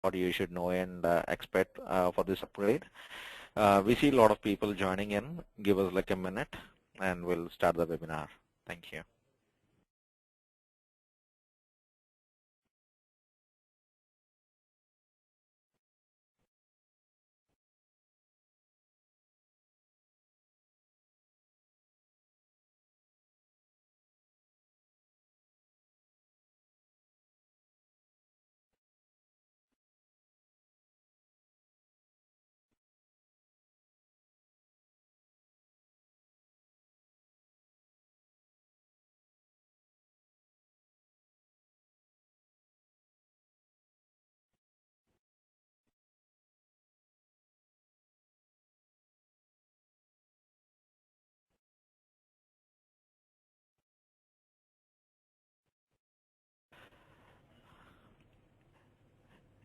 what you should know and expect for this upgrade. We see a lot of people joining in. Give us like a minute and we'll start the webinar. Thank you.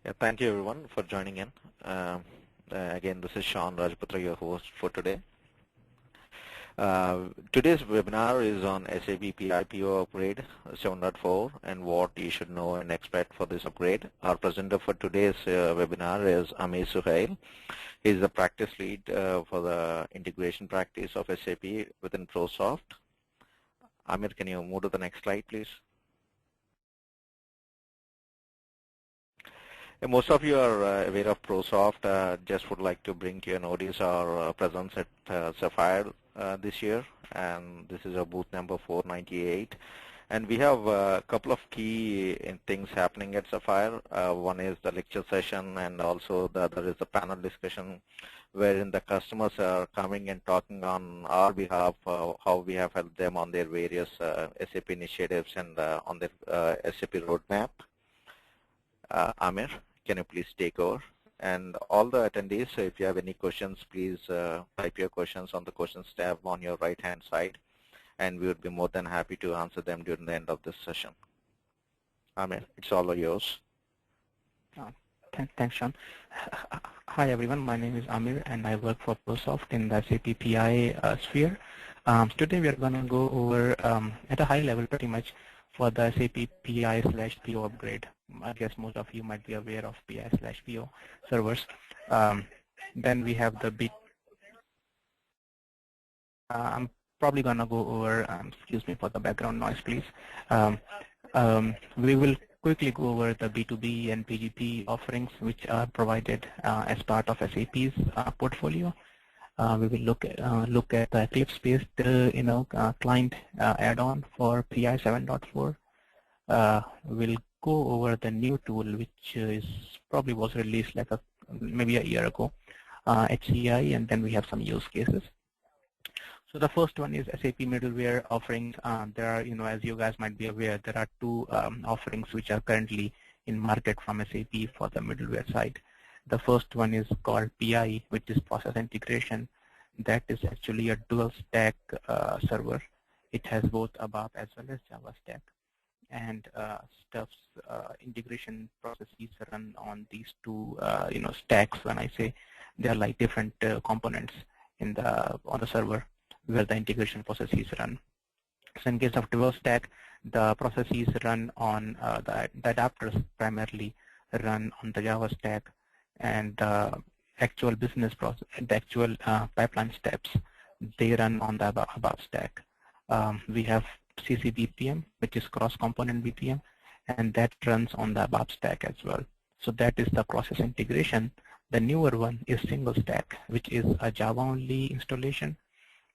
Yeah, thank you everyone for joining in. Again, this is Sean Rajputra, your host for today. Today's webinar is on SAP PI PO upgrade 7.4 and what you should know and expect for this upgrade. Our presenter for today's webinar is Aamir Suhail. He is the practice lead for the integration practice of SAP within ProSoft. Aamir, can you move to the next slide, please? Most of you are aware of ProSoft. Just would like to bring to your notice our presence at Sapphire this year, and this is our booth number 498. And we have a couple of key things happening at Sapphire. One is the lecture session, and also the other is the panel discussion, wherein the customers are coming and talking on our behalf how we have helped them on their various SAP initiatives and on their SAP roadmap. Aamir, can you please take over? And all the attendees, so if you have any questions, please type your questions on the questions tab on your right-hand side, and we would be more than happy to answer them during the end of this session. Aamir, it's all yours. Thanks, Sean. Hi, everyone. My name is Aamir, and I work for ProSoft in the SAP PI sphere. Today, we are going to go over, at a high level, pretty much, for the SAP PI/PO upgrade. I guess most of you might be aware of PI/PO servers. Then we have the I'm probably going to go over, excuse me for the background noise, please. We will quickly go over the B2B and PGP offerings which are provided as part of SAP's portfolio. We will look at the Eclipse-based client add-on for PI 7.4. We'll go over the new tool which is probably was released like maybe a year ago, HCI, and then we have some use cases. So the first one is SAP Middleware offerings. There are, as you guys might be aware, there are two offerings which are currently in market from SAP for the middleware side. The first one is called PI, which is Process Integration. That is actually a dual stack server. It has both ABAP as well as Java stack, and stuff's integration processes run on these two stacks. When I say they are like different components on the server where the integration processes run. So in case of dual stack, the processes run on the adapters primarily run on the Java stack, and the actual business process, the actual pipeline steps, they run on the ABAP stack. We have CC-BPM, which is cross-component BPM, and that runs on the ABAP stack as well. So that is the process integration. The newer one is single stack, which is a Java-only installation.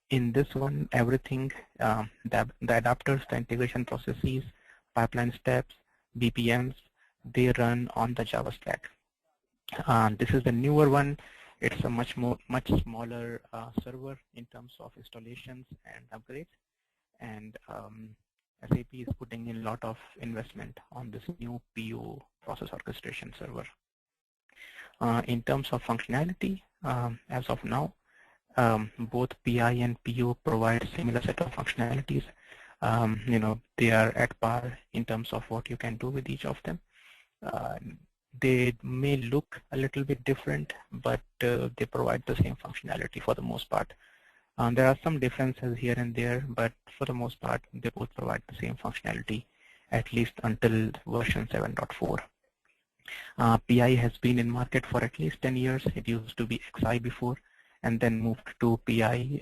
In this one, everything, the adapters, the integration processes, pipeline steps, BPMs, they run on the Java stack. This is the newer one. It's a much smaller server in terms of installations and upgrades. And SAP is putting in a lot of investment on this new PO process orchestration server. In terms of functionality, as of now, both PI and PO provide similar set of functionalities. They are at par in terms of what you can do with each of them. They may look a little bit different, but they provide the same functionality for the most part. There are some differences here and there, but for the most part, they both provide the same functionality, at least until version 7.4. PI has been in market for at least 10 years. It used to be XI before, and then moved to PI,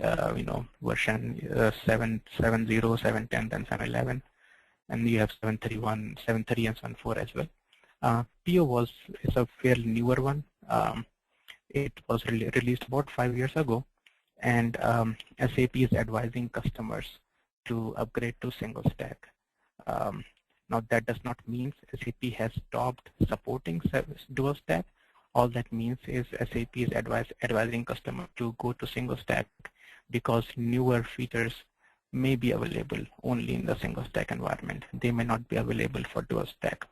version 7.7.0, 7.10, then 7.11, and you have 7.31, 7.3, and 7.4 as well. PO is a fairly newer one. It was released about 5 years ago, and SAP is advising customers to upgrade to single stack. Now that does not mean SAP has stopped supporting dual stack. All that means is SAP is advising customers to go to single stack because newer features may be available only in the single stack environment. They may not be available for dual stack.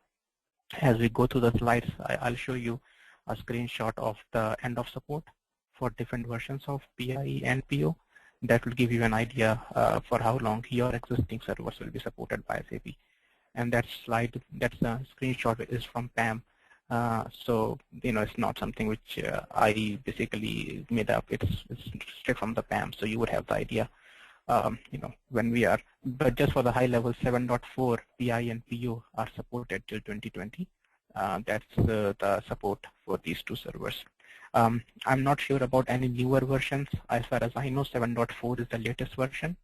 As we go through the slides, I'll show you a screenshot of the end of support for different versions of PI and PO. That will give you an idea for how long your existing servers will be supported by SAP. And that slide, that's a screenshot, is from PAM. So it's not something which I basically made up. It's straight from the PAM, so you would have the idea. When we are, but just for the high level, 7.4 PI and PO are supported till 2020. That's the support for these two servers. I'm not sure about any newer versions. As far as I know, 7.4 is the latest version,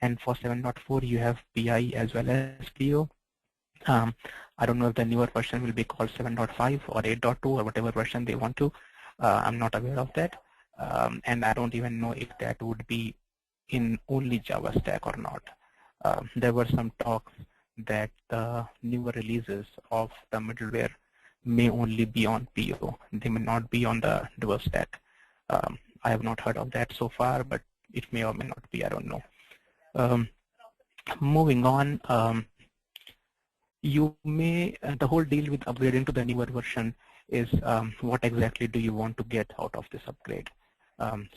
and for 7.4 you have PI as well as PO. I don't know if the newer version will be called 7.5 or 8.2 or whatever version they want to. I'm not aware of that, and I don't even know if that would be in only Java stack or not. There were some talks that the newer releases of the middleware may only be on PO. They may not be on the dual stack. I have not heard of that so far, but it may or may not be. I don't know. Moving on, you may, the whole deal with upgrading to the newer version is what exactly do you want to get out of this upgrade?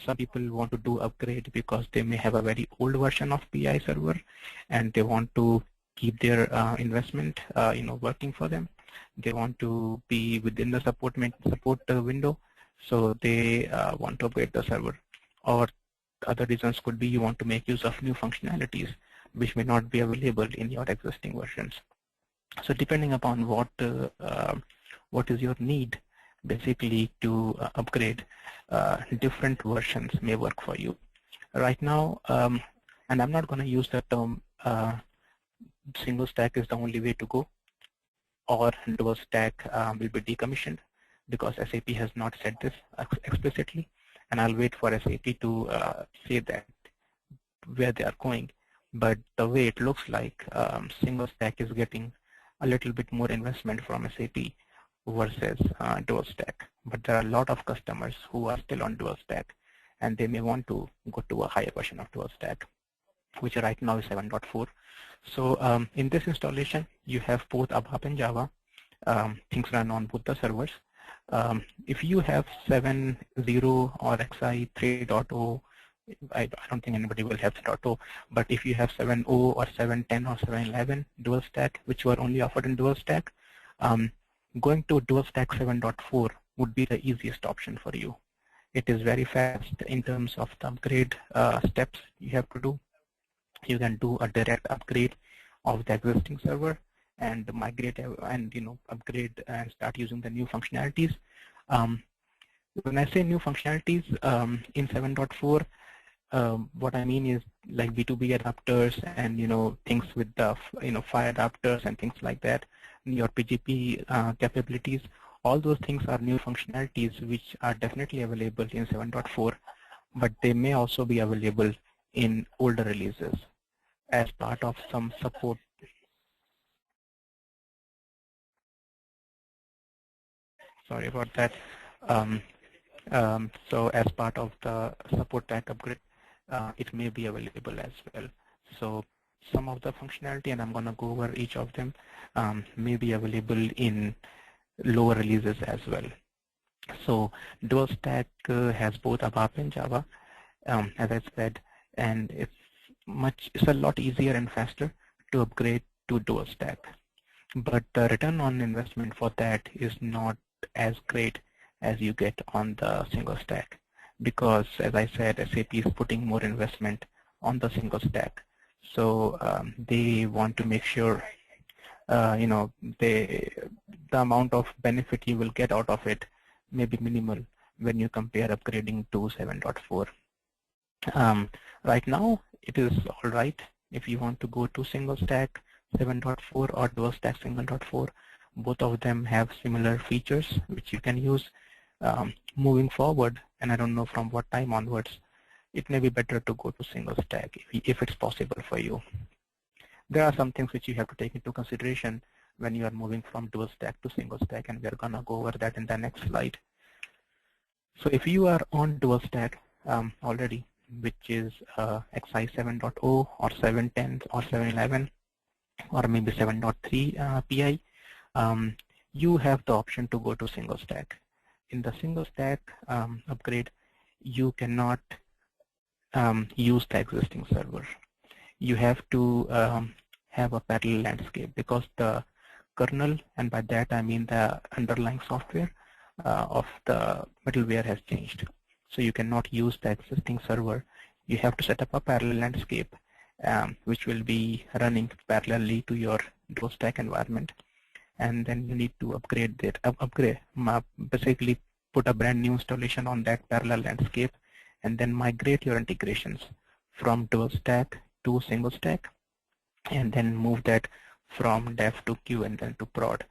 Some people want to do upgrade because they may have a very old version of PI server and they want to keep their investment working for them. They want to be within the support window, so they want to upgrade the server. Or other reasons could be you want to make use of new functionalities which may not be available in your existing versions. So depending upon what is your need, basically to upgrade, different versions may work for you. Right now, and I'm not going to use the term single stack is the only way to go, or dual stack will be decommissioned, because SAP has not said this explicitly, and I'll wait for SAP to say that where they are going. But the way it looks like, single stack is getting a little bit more investment from SAP versus dual stack. But there are a lot of customers who are still on dual stack, and they may want to go to a higher version of dual stack, which right now is 7.4. So in this installation, you have both ABAP and Java. Things run on both the servers. If you have 7.0 or XI 3.0, I don't think anybody will have 3.0, but if you have 7.0 or 7.10 or 7.11 dual stack, which were only offered in dual stack, going to dual stack 7.4 would be the easiest option for you. It is very fast in terms of the upgrade steps you have to do. You can do a direct upgrade of the existing server and migrate and upgrade and start using the new functionalities. When I say new functionalities in 7.4, what I mean is like B2B adapters and things with the fire adapters and things like that. Your PGP capabilities, all those things are new functionalities which are definitely available in 7.4, but they may also be available in older releases as part of some support. Sorry about that. So as part of the support pack upgrade, it may be available as well. So some of the functionality, and I'm going to go over each of them, may be available in lower releases as well. So dual stack has both ABAP and Java, as I said, and it's a lot easier and faster to upgrade to dual stack. But the return on investment for that is not as great as you get on the single stack, because as I said, SAP is putting more investment on the single stack. So they want to make sure the amount of benefit you will get out of it may be minimal when you compare upgrading to 7.4. Right now, it is all right if you want to go to single stack 7.4 or dual stack 7.4. Both of them have similar features which you can use. Moving forward, and I don't know from what time onwards, it may be better to go to single stack if it's possible for you. There are some things which you have to take into consideration when you are moving from dual stack to single stack, and we're gonna go over that in the next slide. So if you are on dual stack already, which is XI 7.0 or 7.10 or 7.11 or maybe 7.3 PI, you have the option to go to single stack. In the single stack upgrade, you cannot use the existing server. You have to have a parallel landscape because the kernel, and by that I mean the underlying software of the middleware has changed. So you cannot use the existing server. You have to set up a parallel landscape which will be running parallelly to your dual stack environment, and then you need to upgrade that. Basically put a brand new installation on that parallel landscape, and then migrate your integrations from dual stack to single stack, and then move that from dev to queue and then to prod.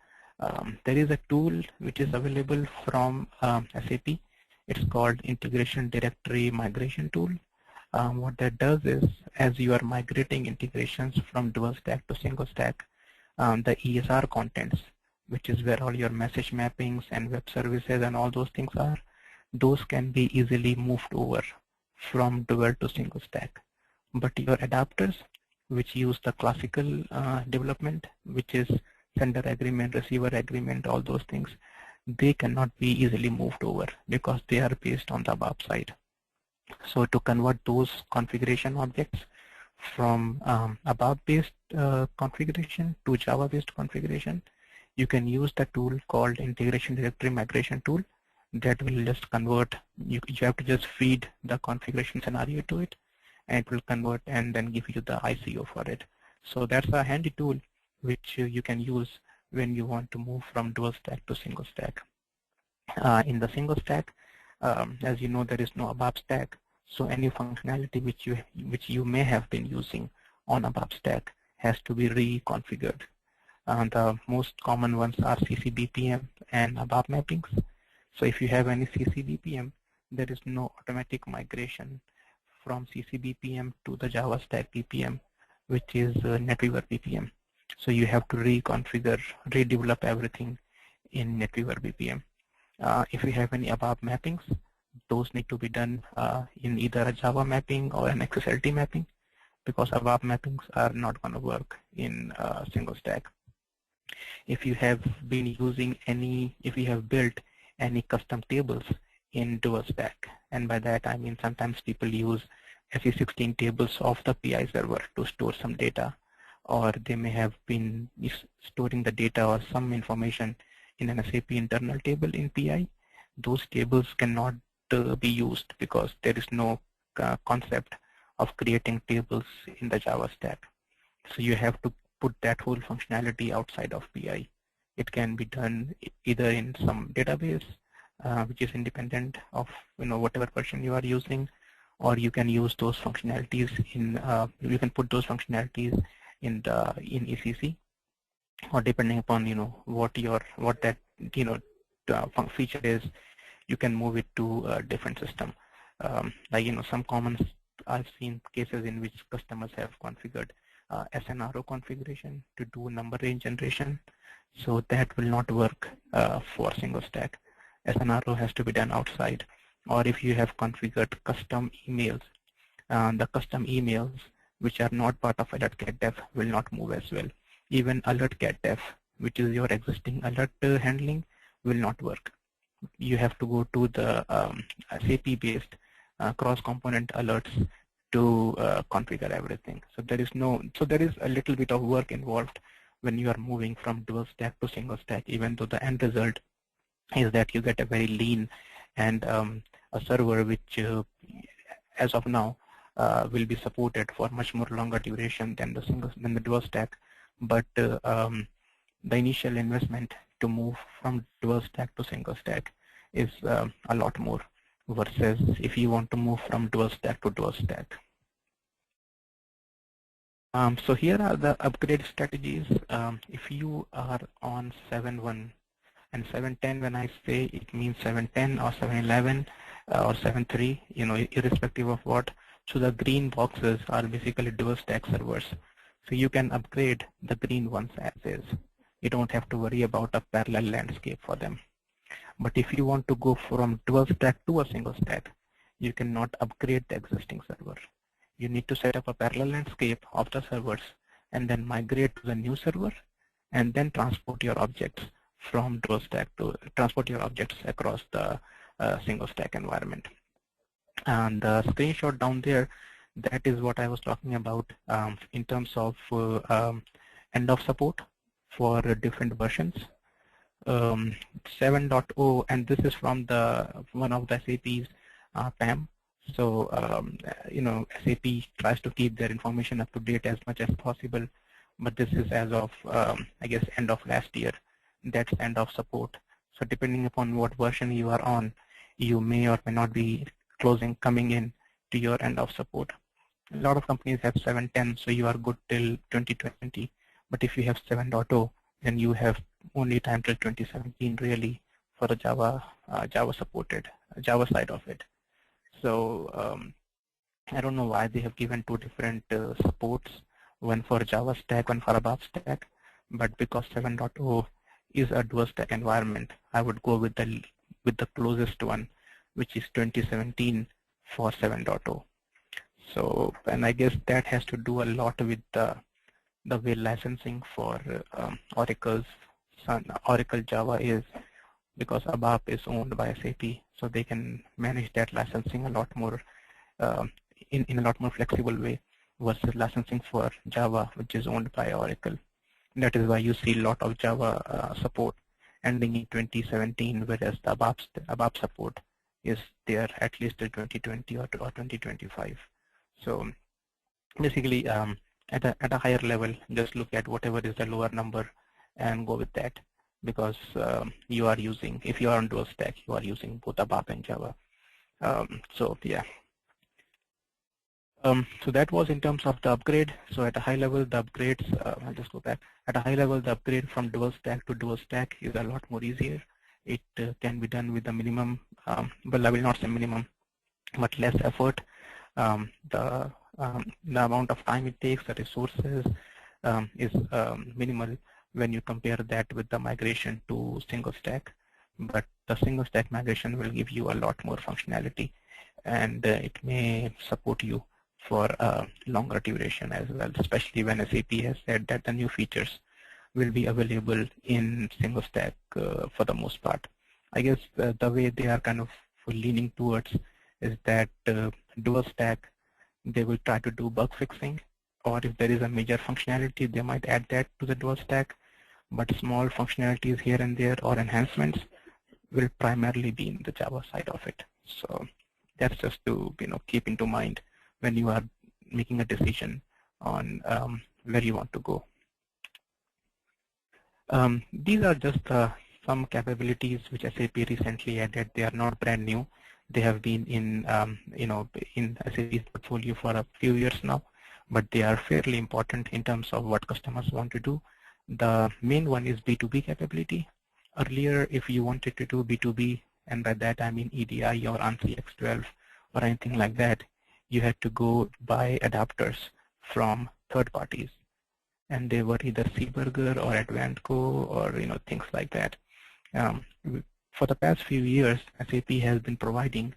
There is a tool which is available from SAP. It's called Integration Directory Migration Tool. What that does is, as you are migrating integrations from dual stack to single stack, the ESR contents, which is where all your message mappings and web services and all those things are, those can be easily moved over from dual to single stack. But your adapters, which use the classical development, which is sender agreement, receiver agreement, all those things, they cannot be easily moved over because they are based on the ABAP side. So to convert those configuration objects from ABAP-based configuration to Java-based configuration, you can use the tool called Integration Directory Migration Tool. That will just convert. You have to just feed the configuration scenario to it, and it will convert and then give you the ICO for it. So that's a handy tool which you can use when you want to move from dual stack to single stack. In the single stack, as you know, there is no ABAP stack, so any functionality which you may have been using on ABAP stack has to be reconfigured. The most common ones are CCBPM and ABAP mappings. So if you have any CCBPM, there is no automatic migration from CCBPM to the Java stack BPM, which is NetWeaver BPM. So you have to reconfigure, redevelop everything in NetWeaver BPM. If you have any ABAP mappings, those need to be done in either a Java mapping or an XSLT mapping, because ABAP mappings are not going to work in single stack. If you have been using any, if you have built any custom tables in dual stack, and by that I mean sometimes people use SE16 tables of the PI server to store some data, or they may have been storing the data or some information in an SAP internal table in PI. Those tables cannot be used because there is no concept of creating tables in the Java stack. So you have to put that whole functionality outside of PI. It can be done either in some database which is independent of whatever version you are using, or you can use those functionalities in you can put those functionalities in ECC, or depending upon what that feature is, you can move it to a different system. Like some common, I've seen cases in which customers have configured SNRO configuration to do number range generation. So that will not work for single stack. SNRO has to be done outside. Or if you have configured custom emails, the custom emails which are not part of alert get def will not move as well. Even alert get def, which is your existing alert handling, will not work. You have to go to the SAP based cross-component alerts to configure everything. So there is a little bit of work involved when you are moving from dual stack to single stack, even though the end result is that you get a very lean and a server which as of now will be supported for much more longer duration than the dual stack. But the initial investment to move from dual stack to single stack is a lot more versus if you want to move from dual stack to dual stack. So here are the upgrade strategies. If you are on 7.1 and 7.10, when I say it means 7.10 or 7.11 or 7.3, you know, irrespective of what. So the green boxes are basically dual stack servers. So you can upgrade the green ones as is. You don't have to worry about a parallel landscape for them. But if you want to go from dual stack to a single stack, you cannot upgrade the existing server. You need to set up a parallel landscape of the servers and then migrate to the new server and then transport your objects from dual stack to transport your objects across the single stack environment. And the screenshot down there, that is what I was talking about in terms of end of support for different versions. 7.0, and this is from the one of the SAP's PAM. So you know, SAP tries to keep their information up to date as much as possible, but this is as of I guess end of last year. That's end of support. So depending upon what version you are on, you may or may not be coming in to your end of support. A lot of companies have 7.10, so you are good till 2020. But if you have 7.0, then you have only time till 2017 really for the Java supported Java side of it. So I don't know why they have given two different supports, one for Java stack, one for above stack. But because 7.0 is a dual stack environment, I would go with the closest one, which is 2017 for 7.0. So, and I guess that has to do a lot with the way licensing for Oracle Java is, because ABAP is owned by SAP, so they can manage that licensing a lot more in a lot more flexible way versus licensing for Java, which is owned by Oracle. That is why you see a lot of Java support ending in 2017, whereas the ABAP support is there at least till 2020 or 2025. So basically, at a higher level, just look at whatever is the lower number and go with that, because you are using, if you are on dual stack, you are using both ABAP and Java. So yeah. So that was in terms of the upgrade. So at a high level, the upgrades, I'll just go back. At a high level, the upgrade from dual stack to dual stack is a lot more easier. It can be done with the minimum, well, I will not say minimum, but less effort. The amount of time it takes, the resources is minimal when you compare that with the migration to single stack. But the single stack migration will give you a lot more functionality, and it may support you for a longer duration as well, especially when SAP has said that the new features will be available in single stack for the most part. I guess the way they are kind of leaning towards is that dual stack, they will try to do bug fixing, or if there is a major functionality, they might add that to the dual stack, but small functionalities here and there or enhancements will primarily be in the Java side of it. So that's just to keep into mind when you are making a decision on where you want to go. These are just some capabilities which SAP recently added. They are not brand new. They have been in in SAP's portfolio for a few years now, but they are fairly important in terms of what customers want to do. The main one is B2B capability. Earlier, if you wanted to do B2B, and by that I mean EDI or ANSI X12 or anything like that, you had to go buy adapters from third parties, and they were either Seaburger or Advantco or things like that. For the past few years, SAP has been providing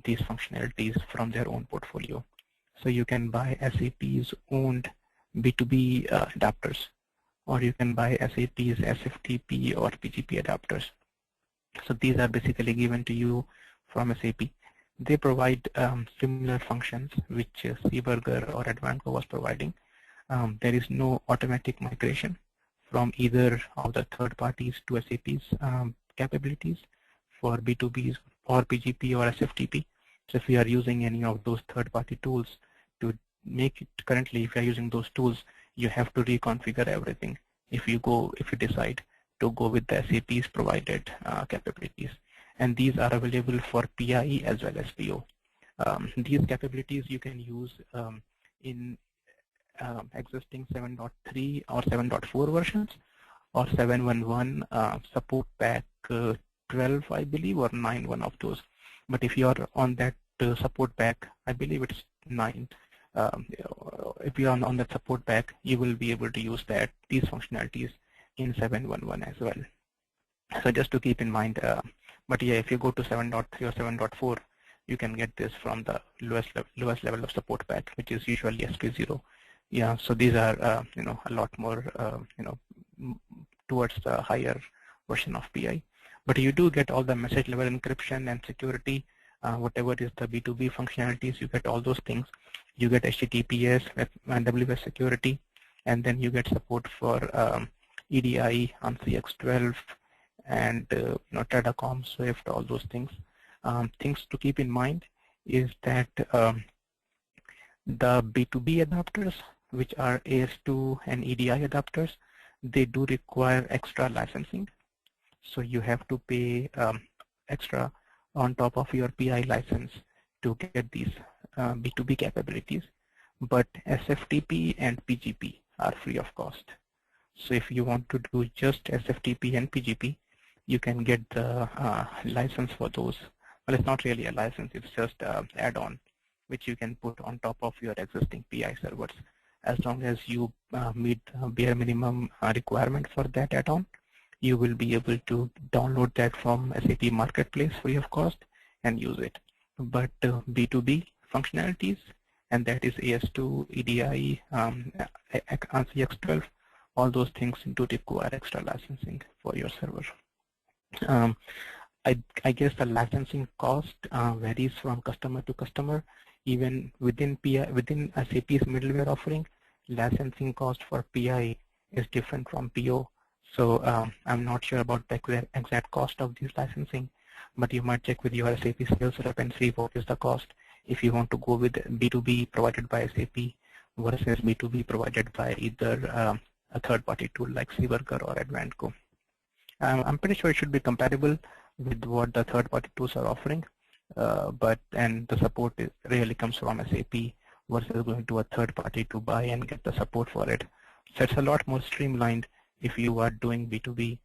these functionalities from their own portfolio. So you can buy SAP's owned B2B adapters, or you can buy SAP's SFTP or PGP adapters. So these are basically given to you from SAP. They provide similar functions which Seaburger or Advantco was providing. There is no automatic migration from either of the third parties to SAP's capabilities for B2Bs or PGP or SFTP. So if we are using any of those third-party tools to make it, currently if you are using those tools, you have to reconfigure everything. if you decide to go with the SAP's provided capabilities. And these are available for PI as well as PO. These capabilities you can use in existing 7.3 or 7.4 versions, or 7.1.1 support pack 12, I believe, or 9, one of those. But if you are on that support pack, I believe it's 9. If you are on that support pack, you will be able to use these functionalities in 7.1.1 as well. So just to keep in mind. But yeah, if you go to 7.3 or 7.4, you can get this from the lowest level of support pack, which is usually SP0. Yeah, so these are a lot more towards the higher version of PI. But you do get all the message level encryption and security, whatever is the B2B functionalities, you get all those things. You get HTTPS and WS security, and then you get support for EDI on CX12 and Tradacom, Swift, all those things. Things to keep in mind is that the B2B adapters, which are AS2 and EDI adapters, they do require extra licensing. So you have to pay extra on top of your PI license to get these B2B capabilities. But SFTP and PGP are free of cost. So if you want to do just SFTP and PGP, you can get the license for those. Well, it's not really a license, it's just an add-on which you can put on top of your existing PI servers. As long as you meet bare minimum requirement for that add-on, you will be able to download that from SAP Marketplace free of cost and use it. But B2B functionalities, and that is AS2, EDI, CX12, all those things do require extra licensing for your server. I guess the licensing cost varies from customer to customer. Even within SAP's middleware offering, licensing cost for PI is different from PO. So I'm not sure about the exact cost of this licensing, but you might check with your SAP sales rep and see what is the cost if you want to go with B2B provided by SAP versus B2B provided by either a third-party tool like Seaworker or Advantco. I'm pretty sure it should be compatible with what the third-party tools are offering, and the support really comes from SAP versus going to a third-party to buy and get the support for it. So it's a lot more streamlined if you are doing B2B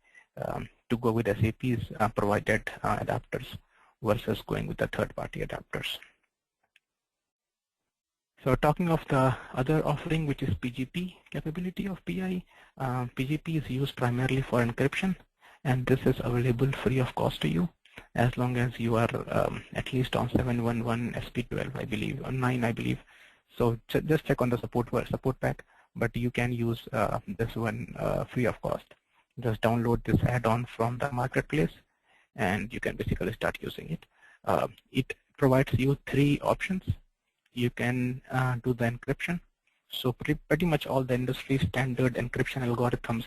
to go with SAP's provided adapters versus going with the third-party adapters. So talking of the other offering, which is PGP capability of PI, PGP is used primarily for encryption, and this is available free of cost to you as long as you are at least on 7.1.1 SP12, I believe, or 9, I believe. So just check on the support pack, but you can use this one free of cost. Just download this add-on from the marketplace, and you can basically start using it. It provides you 3 options. You can do the encryption. So pretty much all the industry standard encryption algorithms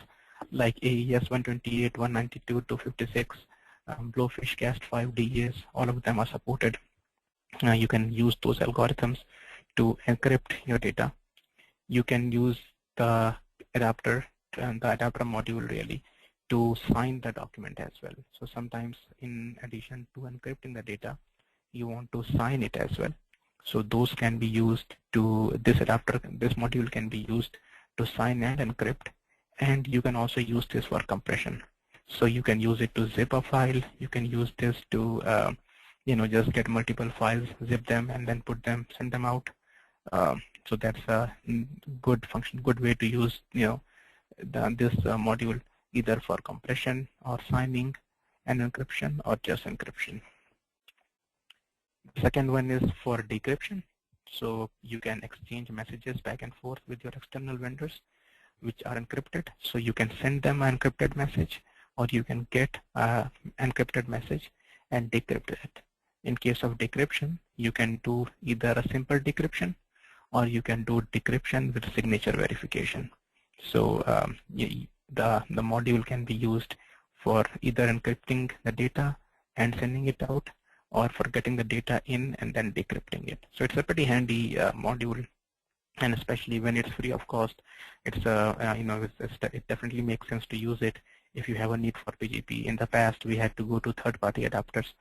like AES 128, 192, 256, Blowfish Cast 5DES, all of them are supported. You can use those algorithms to encrypt your data. You can use the adapter and the adapter module really to sign the document as well. So sometimes in addition to encrypting the data, you want to sign it as well. So those can be used to, this module can be used to sign and encrypt, and you can also use this for compression. So you can use it to zip a file. You can use this to, just get multiple files, zip them, and then send them out. So that's a good way to use, this module either for compression or signing and encryption or just encryption. The second one is for decryption. So you can exchange messages back and forth with your external vendors, which are encrypted. So you can send them an encrypted message, or you can get an encrypted message and decrypt it. In case of decryption, you can do either a simple decryption, or you can do decryption with signature verification. So the module can be used for either encrypting the data and sending it out, or for getting the data in and then decrypting it. So it's a pretty handy module and especially when it's free of cost, it's it definitely makes sense to use it if you have a need for PGP. In the past, we had to go to third-party adapters,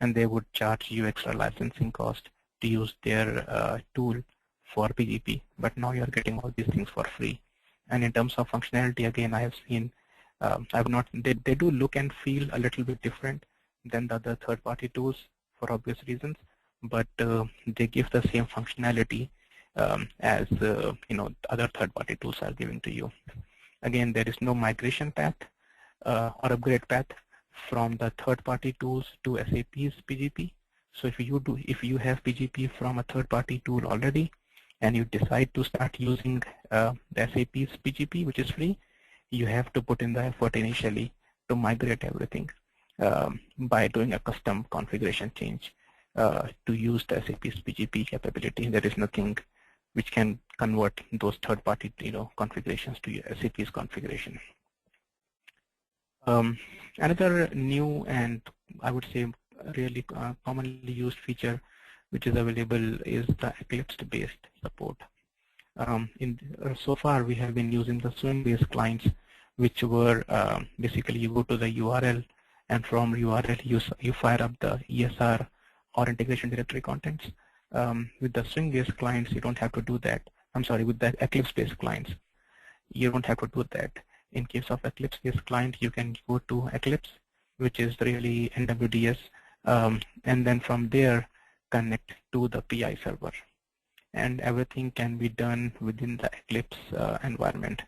and they would charge you extra licensing cost to use their tool for PGP. But now you're getting all these things for free. And in terms of functionality, again, I have seen, they do look and feel a little bit different than the other third-party tools for obvious reasons, but they give the same functionality as other third-party tools are giving to you. Again, there is no migration path or upgrade path from the third-party tools to SAP's PGP. So if you have PGP from a third-party tool already, and you decide to start using the SAP's PGP, which is free, you have to put in the effort initially to migrate everything by doing a custom configuration change to use the SAP's PGP capability. There is nothing which can convert those third-party configurations to SAP's configuration. Another new and I would say really commonly used feature which is available is the Eclipse-based support. So far, we have been using the swing-based clients, which were basically you go to the URL, and from URL you fire up the ESR or integration directory contents. With the swing-based clients, you don't have to do that. I'm sorry, with the Eclipse-based clients, you don't have to do that. In case of Eclipse-based client, you can go to Eclipse, which is really NWDS, and then from there connect to the PI server, and everything can be done within the Eclipse environment.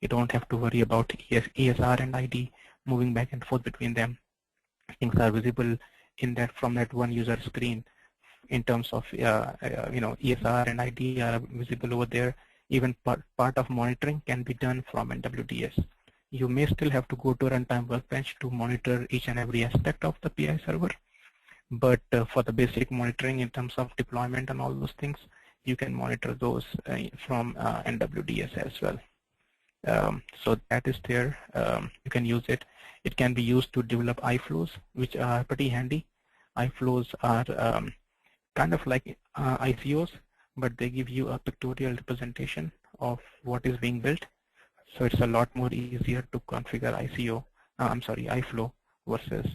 You don't have to worry about ESR and ID moving back and forth between them. Things are visible in that from that one user screen. In terms of ESR and ID are visible over there. Even part of monitoring can be done from NWDS. You may still have to go to Runtime Workbench to monitor each and every aspect of the PI server. But for the basic monitoring in terms of deployment and all those things, you can monitor those from NWDS as well. So that is there. You can use it. It can be used to develop iFlows, which are pretty handy. iFlows are kind of like ICOs, but they give you a pictorial representation of what is being built. So it's a lot more easier to configure iFlow versus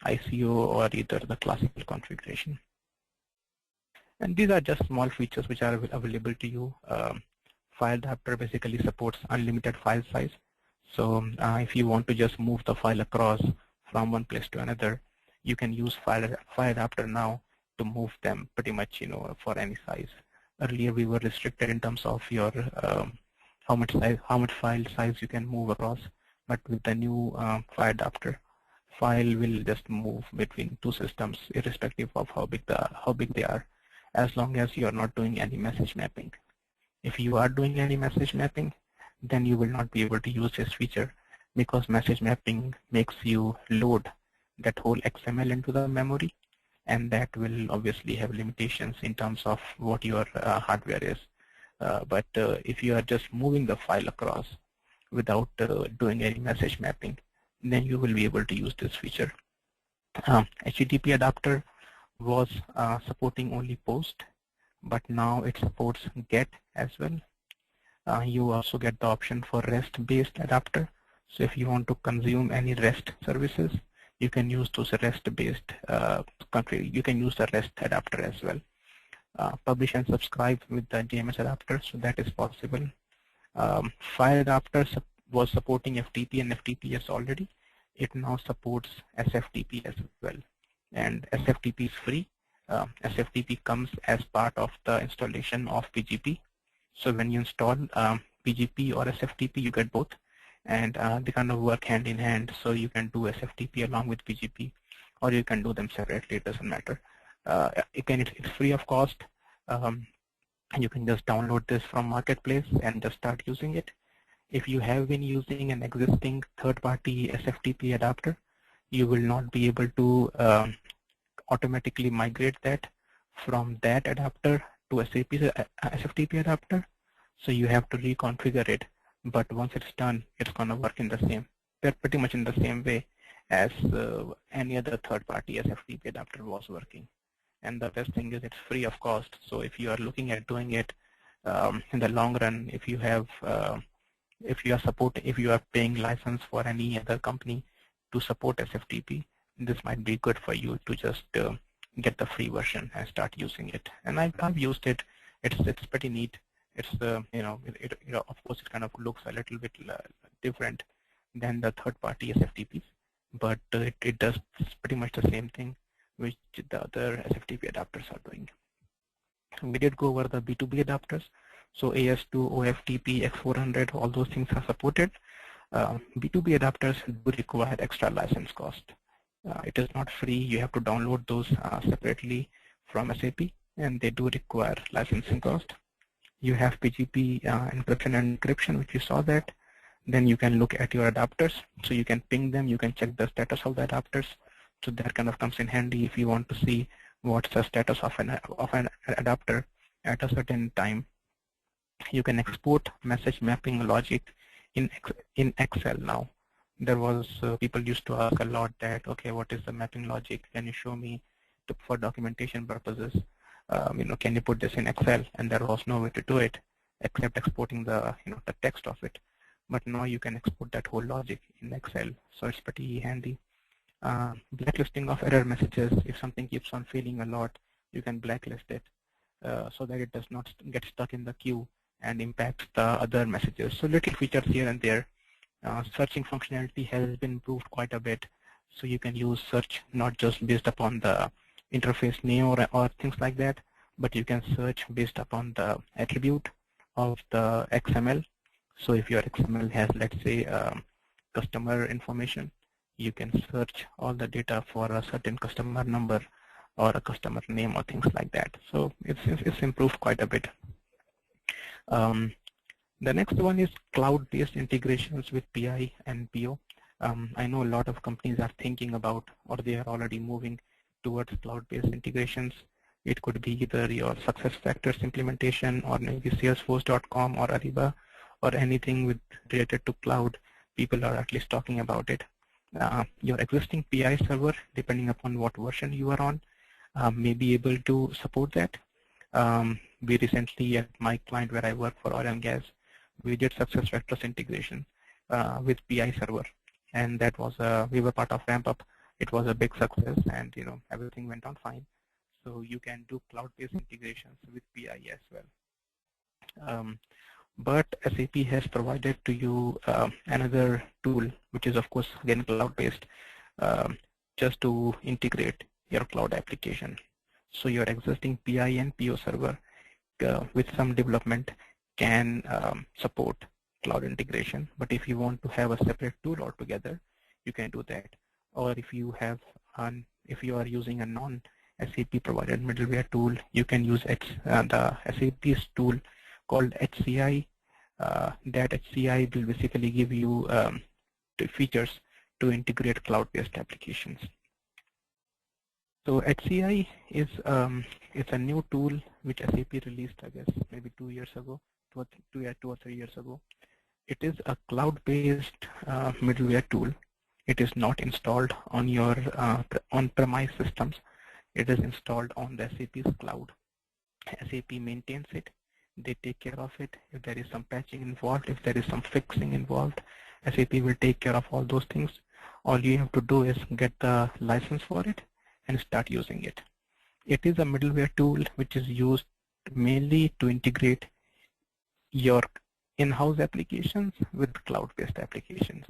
ICO or either the classical configuration. And these are just small features which are available to you. File adapter basically supports unlimited file size. So if you want to just move the file across from one place to another, you can use file adapter now to move them pretty much for any size. Earlier we were restricted in terms of your how much file size you can move across, but with the new file adapter, file will just move between two systems irrespective of how big they are, as long as you are not doing any message mapping. If you are doing any message mapping, then you will not be able to use this feature, because message mapping makes you load that whole XML into the memory, and that will obviously have limitations in terms of what your hardware is. But if you are just moving the file across without doing any message mapping, then you will be able to use this feature. HTTP adapter was supporting only POST, but now it supports GET as well. You also get the option for REST-based adapter. So if you want to consume any REST services, you can use those REST-based you can use the REST adapter as well. Publish and subscribe with the JMS adapter, so that is possible. File adapter was supporting FTP and FTPS already. It now supports SFTP as well, and SFTP is free. SFTP comes as part of the installation of PGP. So when you install PGP or SFTP, you get both, and they kind of work hand in hand. So you can do SFTP along with PGP, or you can do them separately. It doesn't matter. Again, it's free of cost. You can just download this from Marketplace and just start using it. If you have been using an existing third-party SFTP adapter, you will not be able to automatically migrate that from that adapter to SAP's SFTP adapter. So you have to reconfigure it. But once it's done, it's going to work in the same. They're pretty much in the same way as any other third-party SFTP adapter was working. And the best thing is it's free of cost. So if you are looking at doing it, in the long run, if you are paying license for any other company to support SFTP, this might be good for you to just get the free version and start using it. And I've used it. It's pretty neat. It's of course it kind of looks a little bit different than the third-party SFTPs, but it does pretty much the same thing which the other SFTP adapters are doing. We did go over the B2B adapters. So AS2, OFTP, X400, all those things are supported. B2B adapters do require extra license cost. It is not free. You have to download those separately from SAP, and they do require licensing cost. You have PGP encryption and encryption, which you saw that. Then you can look at your adapters. So you can ping them. You can check the status of the adapters. So that kind of comes in handy if you want to see what's the status of an adapter at a certain time. You can export message mapping logic in Excel now. There was people used to ask a lot that, okay, what is the mapping logic? Can you show me for documentation purposes? Can you put this in Excel? And there was no way to do it except exporting the the text of it. But now you can export that whole logic in Excel, so it's pretty handy. Blacklisting of error messages. If something keeps on failing a lot, you can blacklist it so that it does not get stuck in the queue and impacts the other messages. So little features here and there. Searching functionality has been improved quite a bit. So you can use search not just based upon the interface name or things like that, but you can search based upon the attribute of the XML. So if your XML has, let's say, customer information, you can search all the data for a certain customer number or a customer name or things like that. So it's improved quite a bit. The next one is cloud-based integrations with PI and PO. I know a lot of companies are thinking about, or they are already moving towards cloud-based integrations. It could be either your SuccessFactors implementation or maybe Salesforce.com or Ariba or anything related to cloud. People are at least talking about it. Your existing PI server, depending upon what version you are on, may be able to support that. We recently, at my client where I work for oil and gas, we did SuccessFactors integration with PI server, and that was we were part of ramp up. It was a big success, and everything went on fine. So you can do cloud-based integrations with PI as well. But SAP has provided to you another tool, which is of course again cloud-based, just to integrate your cloud application. So your existing PI and PO server with some development can support cloud integration. But if you want to have a separate tool altogether, you can do that. Or if you have if you are using a non-SAP provided middleware tool, you can use the SAP's tool called HCI. That HCI will basically give you the features to integrate cloud-based applications. So HCI is it's a new tool which SAP released, I guess, maybe 2 years ago, 2 or 3 years ago. It is a cloud-based middleware tool. It is not installed on your on-premise systems. It is installed on the SAP's cloud. SAP maintains it. They take care of it. If there is some patching involved, if there is some fixing involved, SAP will take care of all those things. All you have to do is get the license for it and start using it. It is a middleware tool which is used mainly to integrate your in-house applications with cloud-based applications.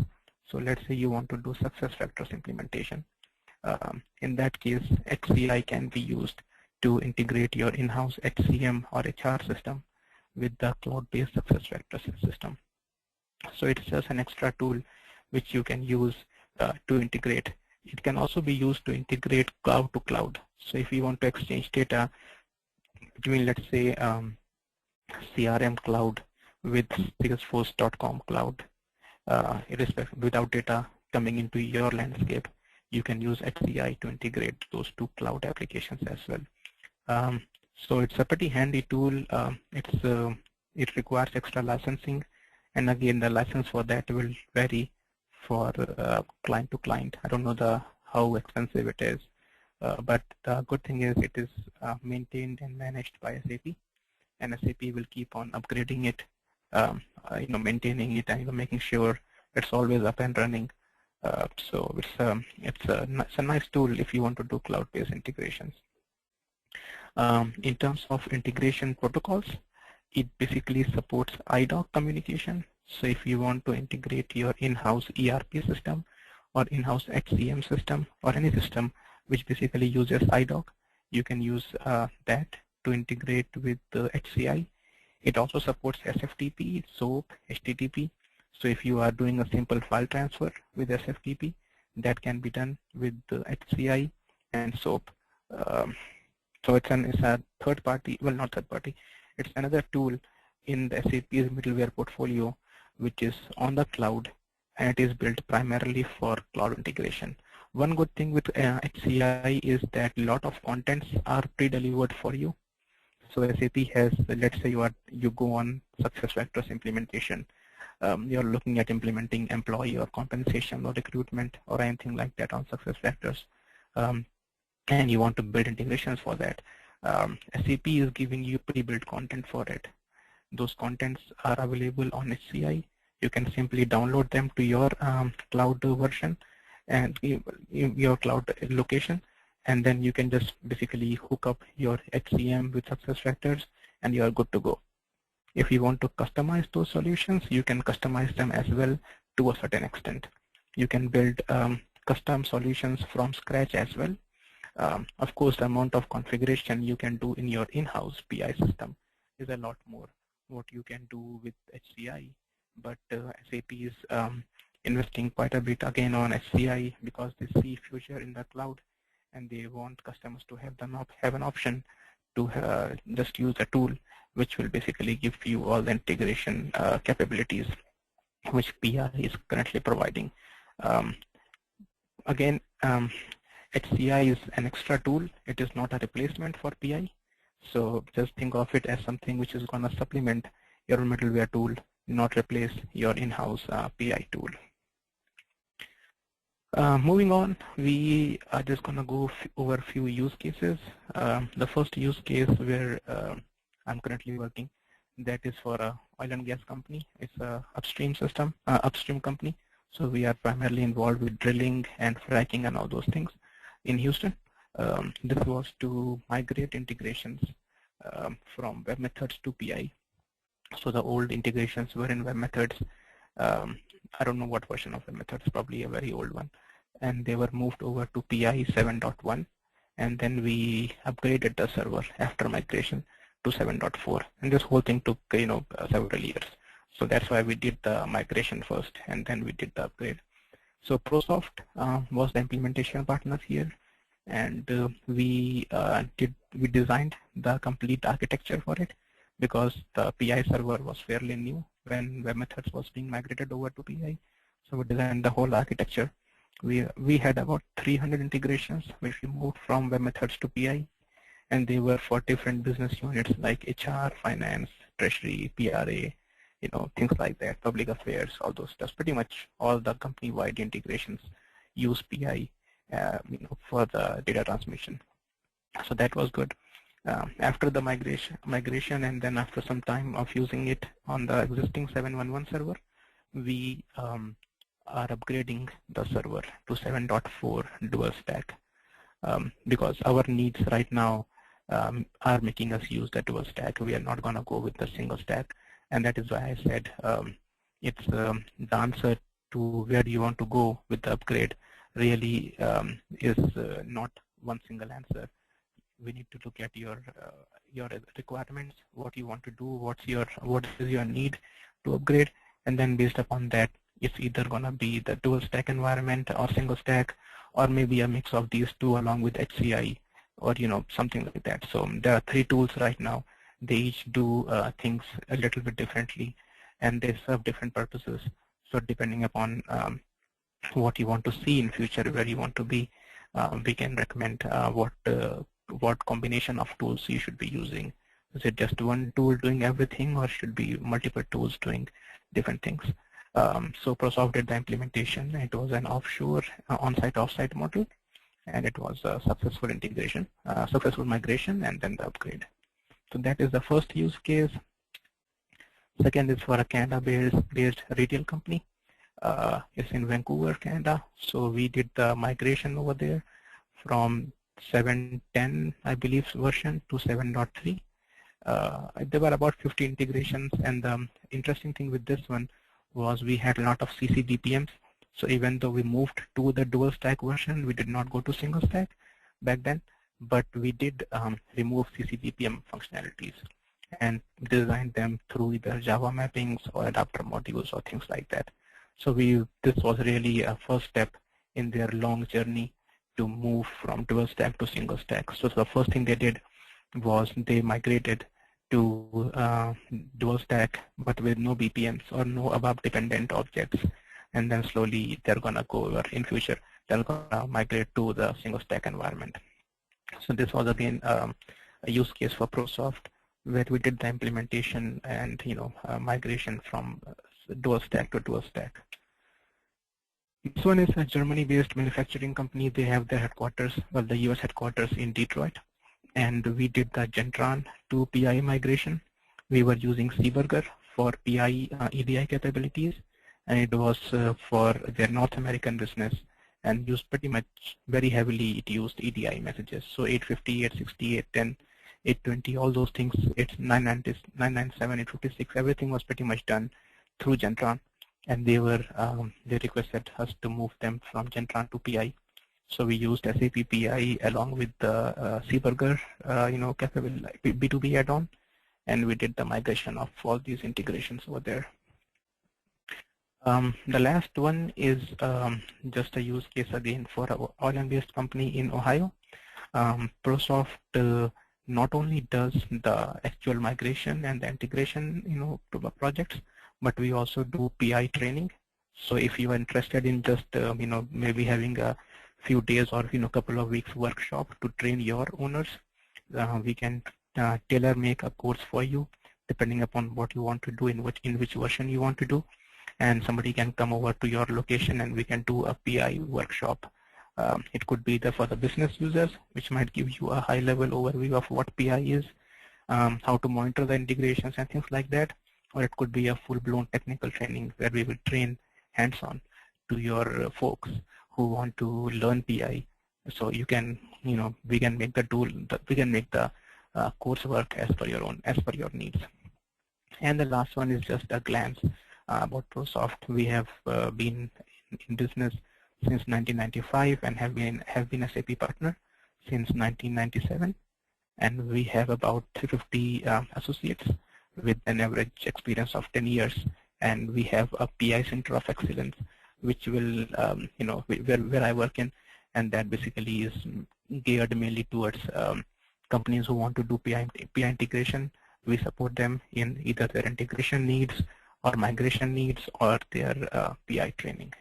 So let's say you want to do SuccessFactors implementation. In that case, HCI can be used to integrate your in-house HCM or HR system with the cloud-based SuccessFactors system. So it's just an extra tool which you can use to integrate. It can also be used to integrate cloud to cloud. So if you want to exchange data between, let's say, CRM cloud with Salesforce.com cloud, without data coming into your landscape, you can use HCI to integrate those two cloud applications as well. So it's a pretty handy tool. It requires extra licensing, and again, the license for that will vary for client to client. I don't know how expensive it is, but the good thing is it is maintained and managed by SAP, and SAP will keep on upgrading it, maintaining it, and making sure it's always up and running. So it's a nice tool if you want to do cloud-based integrations. In terms of integration protocols, it basically supports IDOC communication. So if you want to integrate your in-house ERP system or in-house HCM system or any system which basically uses IDOC, you can use that to integrate with the HCI. It also supports SFTP, SOAP, HTTP. So if you are doing a simple file transfer with SFTP, that can be done with the HCI and SOAP. So it's a third party, well, not third party, it's another tool in the SAP's middleware portfolio, which is on the cloud, and it is built primarily for cloud integration. One good thing with HCI is that a lot of contents are pre-delivered for you. So SAP has, let's say you go on SuccessFactors implementation. You're looking at implementing employee or compensation or recruitment or anything like that on SuccessFactors, and you want to build integrations for that. SAP is giving you pre-built content for it. Those contents are available on HCI. You can simply download them to your cloud version and your cloud location, and then you can just basically hook up your HCM with SuccessFactors and you are good to go. If you want to customize those solutions, you can customize them as well to a certain extent. You can build custom solutions from scratch as well. Of course, the amount of configuration you can do in your in-house PI system is a lot more what you can do with HCI, but SAP is investing quite a bit again on HCI because they see future in the cloud, and they want customers to have an option to just use a tool which will basically give you all the integration capabilities which PI is currently providing. Again, HCI is an extra tool. It is not a replacement for PI. So just think of it as something which is going to supplement your middleware tool, not replace your in-house PI tool. Moving on, we are just going to go over a few use cases. The first use case where I'm currently working, that is for a oil and gas company. It's a upstream company. So we are primarily involved with drilling and fracking and all those things in Houston. This was to migrate integrations from web methods to PI. So the old integrations were in web methods. I don't know what version of web methods, probably a very old one. And they were moved over to PI 7.1. And then we upgraded the server after migration to 7.4. And this whole thing took several years. So that's why we did the migration first, and then we did the upgrade. So ProSoft was the implementation partner here, and we designed the complete architecture for it because the PI server was fairly new when web methods was being migrated over to PI. So we designed the whole architecture. We had about 300 integrations which we moved from web methods to PI, and they were for different business units like HR, finance, treasury, PRA, things like that, public affairs, all those stuff. Pretty much all the company-wide integrations use PI, for the data transmission. So that was good. After the migration, and then after some time of using it on the existing 7.1.1 server, we are upgrading the server to 7.4 dual stack because our needs right now are making us use the dual stack. We are not going to go with the single stack. And that is why I said it's the answer to where you want to go with the upgrade really is not one single answer. We need to look at your requirements, what you want to do, what is your need to upgrade, and then based upon that, it's either going to be the dual stack environment or single stack, or maybe a mix of these two along with HCI, or something like that. So there are 3 tools right now. They each do things a little bit differently, and they serve different purposes. So depending upon what you want to see in future, where you want to be, we can recommend what combination of tools you should be using. Is it just one tool doing everything, or should be multiple tools doing different things? So ProSoft did the implementation. It was an offshore on-site off-site model, and it was a successful integration, successful migration, and then the upgrade. So that is the first use case. Second is for a Canada-based retail company. It's in Vancouver, Canada. So we did the migration over there from 7.10, I believe, version to 7.3. There were about 50 integrations, and the interesting thing with this one was we had a lot of CC BPMs. So even though we moved to the dual stack version, we did not go to single stack back then, but we did remove CC BPM functionalities and designed them through either Java mappings or adapter modules or things like that. So this was really a first step in their long journey to move from dual stack to single stack. So the first thing they did was they migrated to dual stack, but with no BPMs or no above dependent objects. And then slowly they're gonna go over in future, they're gonna migrate to the single stack environment. So this was again a use case for ProSoft, where we did the implementation and migration from dual stack to dual stack. This one is a Germany-based manufacturing company. They have their headquarters, well, the US headquarters in Detroit, and we did the Gentron to PI migration. We were using Seaburger for PI EDI capabilities, and it was for their North American business, and used pretty much very heavily. It used EDI messages, so 850, 860, 810, 820, all those things. It's 997, 856. Everything was pretty much done through Gentron, and they requested us to move them from Gentron to PI. So we used SAP PI along with the Seaburger, B2B add-on, and we did the migration of all these integrations over there. The last one is just a use case again for an oil and gas company in Ohio. ProSoft not only does the actual migration and the integration, projects, but we also do PI training. So if you are interested in just, maybe having a few days or couple of weeks workshop to train your owners, we can tailor make a course for you depending upon what you want to do, in which version you want to do, and somebody can come over to your location and we can do a PI workshop. It could be for the business users, which might give you a high level overview of what PI is, how to monitor the integrations and things like that, or it could be a full-blown technical training where we will train hands-on to your folks who want to learn PI. So you can, we can make the coursework as per your needs. And the last one is just a glance about ProSoft. We have been in business since 1995 and have been SAP partner since 1997, and we have about 350 associates with an average experience of 10 years, and we have a PI Center of Excellence, which will, where I work in, and that basically is geared mainly towards companies who want to do PI integration. We support them in either their integration needs or migration needs or their PI training.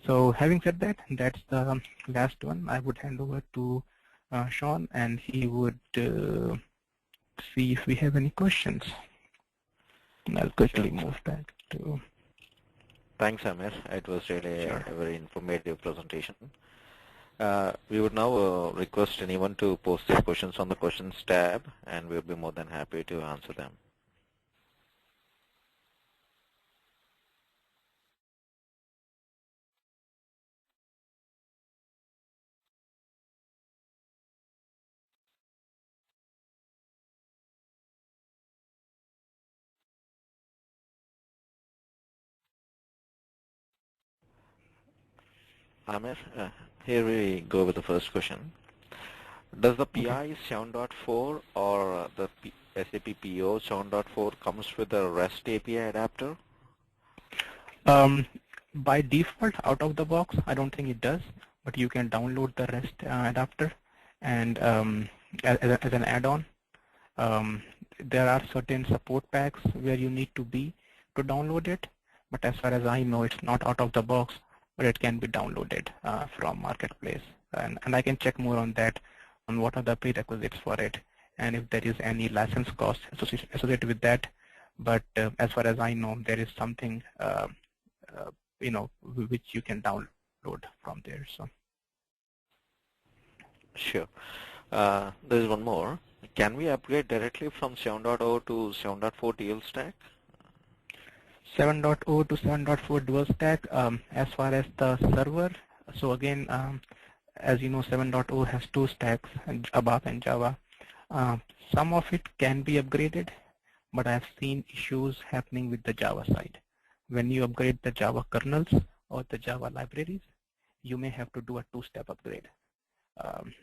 So having said that, that's the last one. I would hand over to Sean, and he would see if we have any questions. And I'll quickly move back to. Thanks, Aamir. It was really a very informative presentation. We would now request anyone to post their questions on the questions tab, and we'll be more than happy to answer them. Aamir, here we go with the first question. Does the PI 7.4 or the SAP PO 7.4 comes with a REST API adapter? By default, out of the box, I don't think it does, but you can download the REST adapter, and as an add-on. There are certain support packs where you need to be to download it, but as far as I know, it's not out of the box, but it can be downloaded from Marketplace. And I can check more on that, on what are the prerequisites for it, and if there is any license cost associated with that. But as far as I know, there is something which you can download from there. So sure. There is one more. Can we upgrade directly from 7.0 to 7.4 dual stack? 7.0 to 7.4 dual stack. As far as the server, so again, as you know, 7.0 has two stacks, ABAP and Java. Some of it can be upgraded, but I've seen issues happening with the Java side. When you upgrade the Java kernels or the Java libraries, you may have to do a two-step upgrade.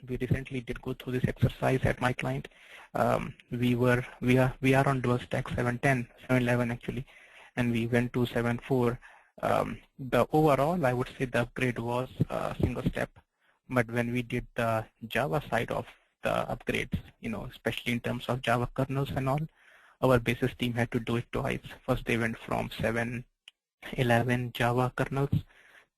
We recently did go through this exercise at my client. We are on dual stack 7.10, 7.11 actually, and we went to 7.4. The overall, I would say the upgrade was a single step, but when we did the Java side of the upgrades, especially in terms of Java kernels and all, our basis team had to do it twice. First, they went from 7.11 Java kernels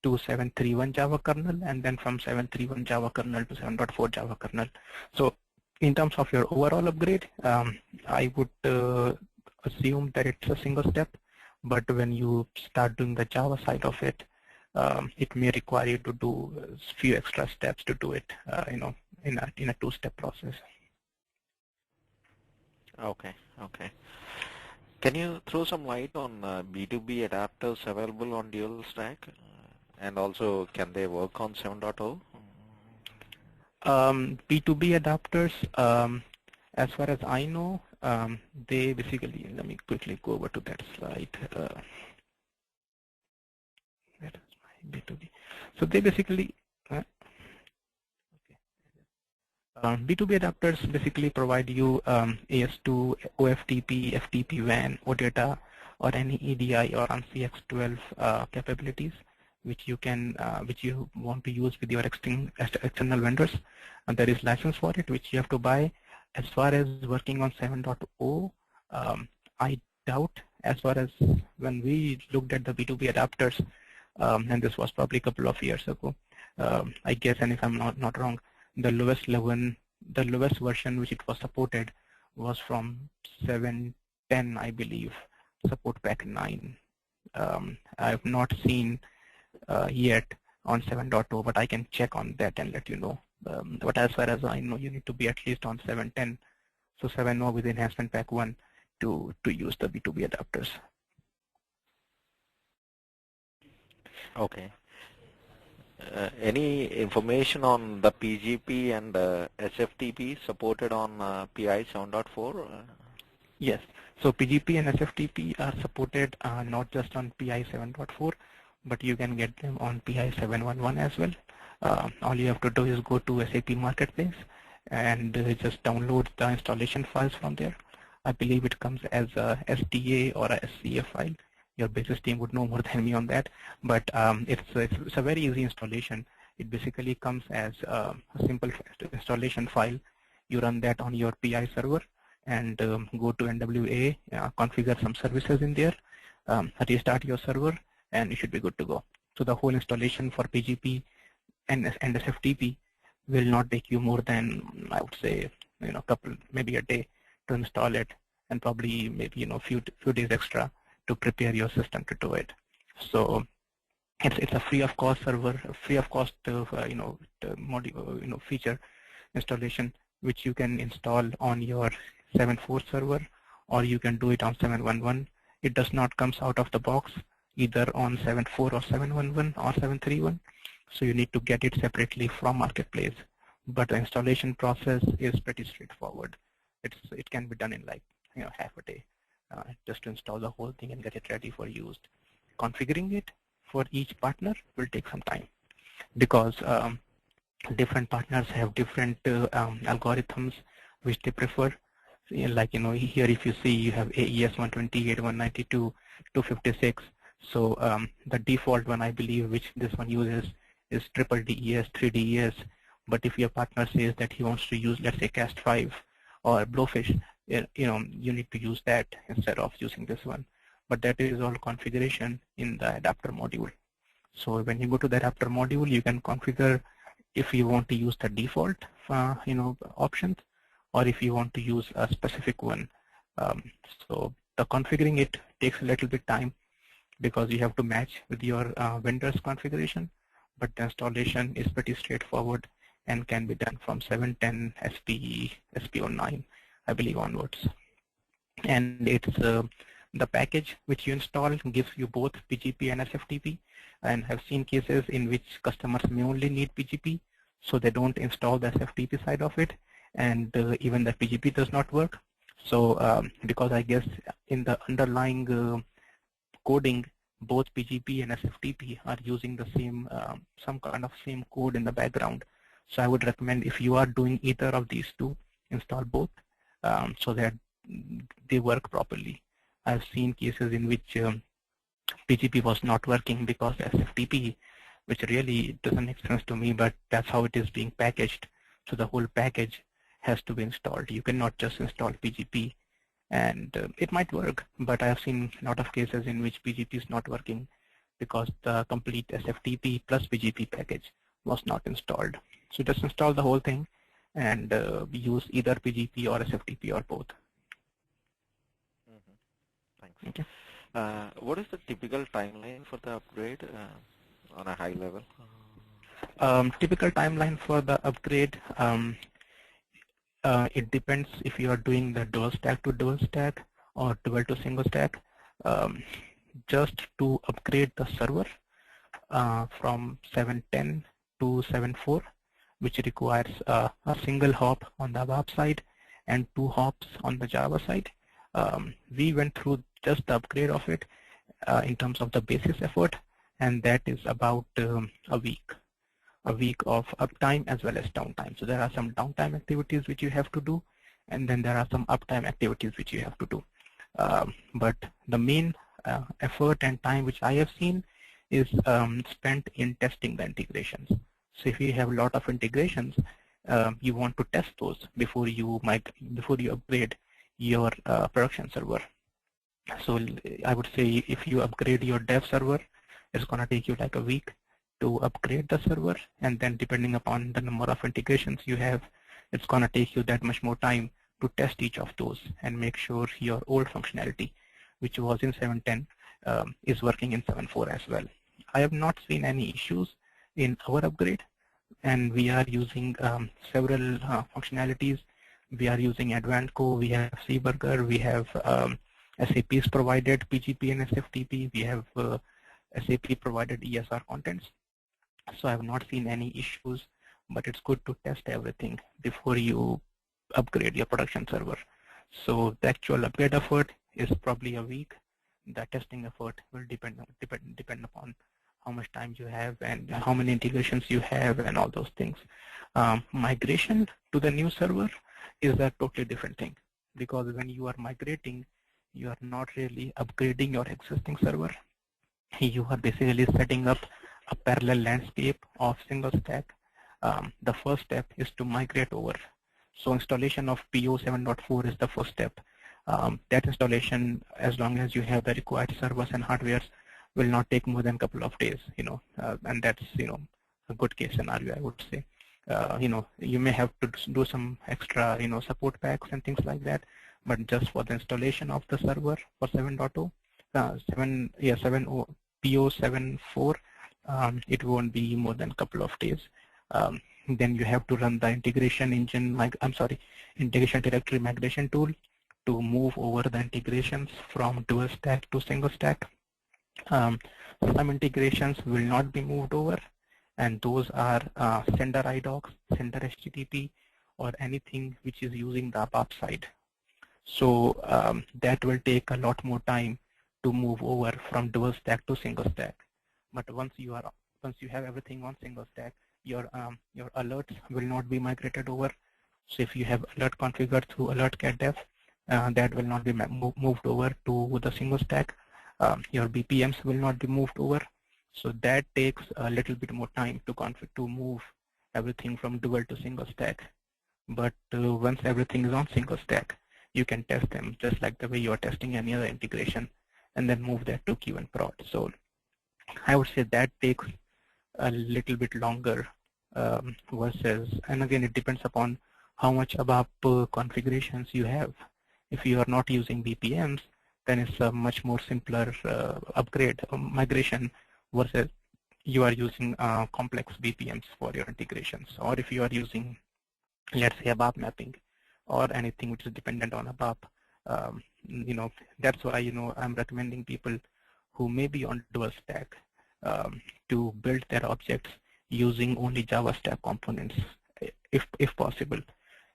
to 7.3.1 Java kernel, and then from 7.3.1 Java kernel to 7.4 Java kernel. So in terms of your overall upgrade, I would assume that it's a single step, but when you start doing the Java side of it, it may require you to do a few extra steps to do it, in a two-step process. Okay. Can you throw some light on B2B adapters available on dual stack? And also, can they work on 7.0? B2B adapters, as far as I know, they basically, let me quickly go over to that slide. Where is my B2B? So they basically, B2B adapters basically provide you AS2, OFTP, FTP WAN, OData, or any EDI or CX12 capabilities, which you want to use with your external vendors, and there is license for it, which you have to buy. As far as working on 7.0, I doubt. As far as when we looked at the B2B adapters, and this was probably a couple of years ago, I guess, and if I'm not wrong, the lowest version which it was supported was from 7.10, I believe, support pack 9. I have not seen yet on 7.0, but I can check on that and let you know. But as far as I know, you need to be at least on 7.10, so 7.0 with enhancement pack 1 to use the B2B adapters. Okay. Any information on the PGP and SFTP supported on PI 7.4? Yes. So PGP and SFTP are supported not just on PI 7.4, but you can get them on PI 7.1.1 as well. All you have to do is go to SAP Marketplace and just download the installation files from there. I believe it comes as a SDA or a SCA file. Your basis team would know more than me on that, but it's a very easy installation. It basically comes as a simple installation file. You run that on your PI server and go to NWA, configure some services in there, restart your server, and you should be good to go. So the whole installation for PGP and SFTP will not take you more than, I would say, maybe a day to install it, and probably maybe few days extra to prepare your system to do it. So it's a free of cost server, free of cost module, feature installation, which you can install on your 7.4 server, or you can do it on 7.1.1. It does not come out of the box either on 7.4 or 7.1.1 or 7.3.1. So you need to get it separately from Marketplace. But the installation process is pretty straightforward. It can be done in like half a day, just to install the whole thing and get it ready for use. Configuring it for each partner will take some time, because different partners have different algorithms which they prefer. Like here, if you see, you have AES 128, 192, 256. So the default one, I believe, which this one uses, is triple DES, 3DES. But if your partner says that he wants to use, let's say, Cast5 or Blowfish, you need to use that instead of using this one. But that is all configuration in the adapter module. So when you go to the adapter module, you can configure if you want to use the default, options, or if you want to use a specific one. So the configuring it takes a little bit time, because you have to match with your vendor's configuration, but the installation is pretty straightforward. and can be done from 7.10 SP09, I believe, onwards. And it's the package which you install gives you both PGP and SFTP, and have seen cases in which customers may only need PGP, so they don't install the SFTP side of it, and even the PGP does not work. So because I guess in the underlying coding, both PGP and SFTP are using the same some kind of same code in the background. So I would recommend, if you are doing either of these two, install both so that they work properly. I've seen cases in which PGP was not working because SFTP, which really doesn't make sense to me, but that's how it is being packaged. So the whole package has to be installed. You cannot just install PGP, and it might work, but I have seen a lot of cases in which PGP is not working because the complete SFTP plus PGP package was not installed. So just install the whole thing and use either PGP or SFTP or both. Thanks. Okay. What is the typical timeline for the upgrade on a high level? Typical timeline for the upgrade, it depends if you are doing the dual stack to dual stack or dual to single stack. Just to upgrade the server from 7.10 to 7.4, which requires a single hop on the ABAP side and 2 hops on the Java side. We went through just the upgrade of it in terms of the basis effort, and that is about a week of uptime as well as downtime. So there are some downtime activities which you have to do, and then there are some uptime activities which you have to do. But the main effort and time which I have seen is spent in testing the integrations. So if you have a lot of integrations, you want to test those before you upgrade your production server. So I would say if you upgrade your dev server, it's going to take you like a week to upgrade the server, and then depending upon the number of integrations you have, it's going to take you that much more time to test each of those and make sure your old functionality, which was in 7.10, is working in 7.4 as well. I have not seen any issues in our upgrade, and we are using several functionalities. We are using Advanced Co, we have Seaburger, we have SAP's provided PGP and SFTP, we have SAP provided ESR contents. So I have not seen any issues, but it's good to test everything before you upgrade your production server. So the actual upgrade effort is probably a week. The testing effort will depend upon how much time you have and how many integrations you have and all those things. Migration to the new server is a totally different thing, because when you are migrating, you are not really upgrading your existing server. You are basically setting up a parallel landscape of single stack. The first step is to migrate over. So installation of PO 7.4 is the first step. That installation, as long as you have the required servers and hardwares, will not take more than a couple of days, and that's, a good case scenario, I would say. You may have to do some extra, support packs and things like that, but just for the installation of the server for 7.0, PO 7.4, it won't be more than a couple of days. Then you have to run the integration integration directory migration tool to move over the integrations from dual stack to single stack. Some integrations will not be moved over, and those are sender IDOCs, sender HTTP, or anything which is using the ABAP side. So that will take a lot more time to move over from dual stack to single stack. But once you have everything on single stack, your alerts will not be migrated over. So if you have alert configured through alert cat dev, that will not be moved over to the single stack. Your BPMs will not be moved over. So that takes a little bit more time to move everything from dual to single stack. But once everything is on single stack, you can test them just like the way you are testing any other integration, and then move that to queue and prod. So I would say that takes a little bit longer versus, and again, it depends upon how much ABAP configurations you have. If you are not using BPMs, then it's a much more simpler upgrade migration versus you are using complex BPMs for your integrations, or if you are using, let's say, ABAP mapping or anything which is dependent on ABAP, that's why I'm recommending people who may be on dual stack to build their objects using only Java stack components, if possible.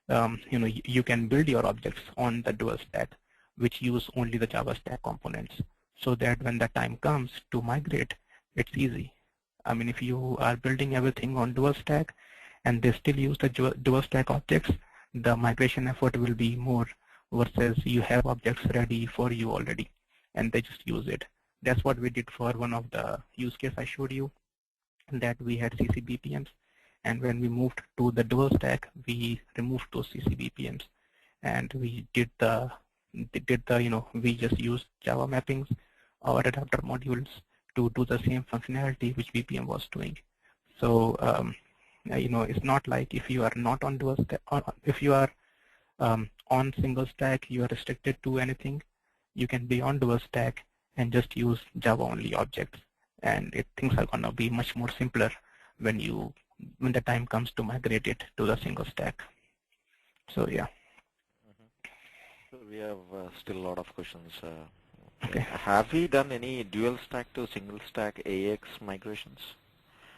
You can build your objects on the dual stack, which use only the Java stack components, so that when the time comes to migrate, it's easy. I mean, if you are building everything on dual stack and they still use the dual stack objects, the migration effort will be more versus you have objects ready for you already and they just use it. That's what we did for one of the use case I showed you, that we had CCBPMs, and when we moved to the dual stack, we removed those CCBPMs and we did the we just used Java mappings or adapter modules to do the same functionality which BPM was doing. So it's not like if you are not on dual stack, or if you are on single stack, you are restricted to anything. You can be on dual stack and just use Java only objects, and things are gonna be much more simpler when the time comes to migrate it to the single stack. So yeah. So we have still a lot of questions. Okay. Have we done any dual stack to single stack AX migrations?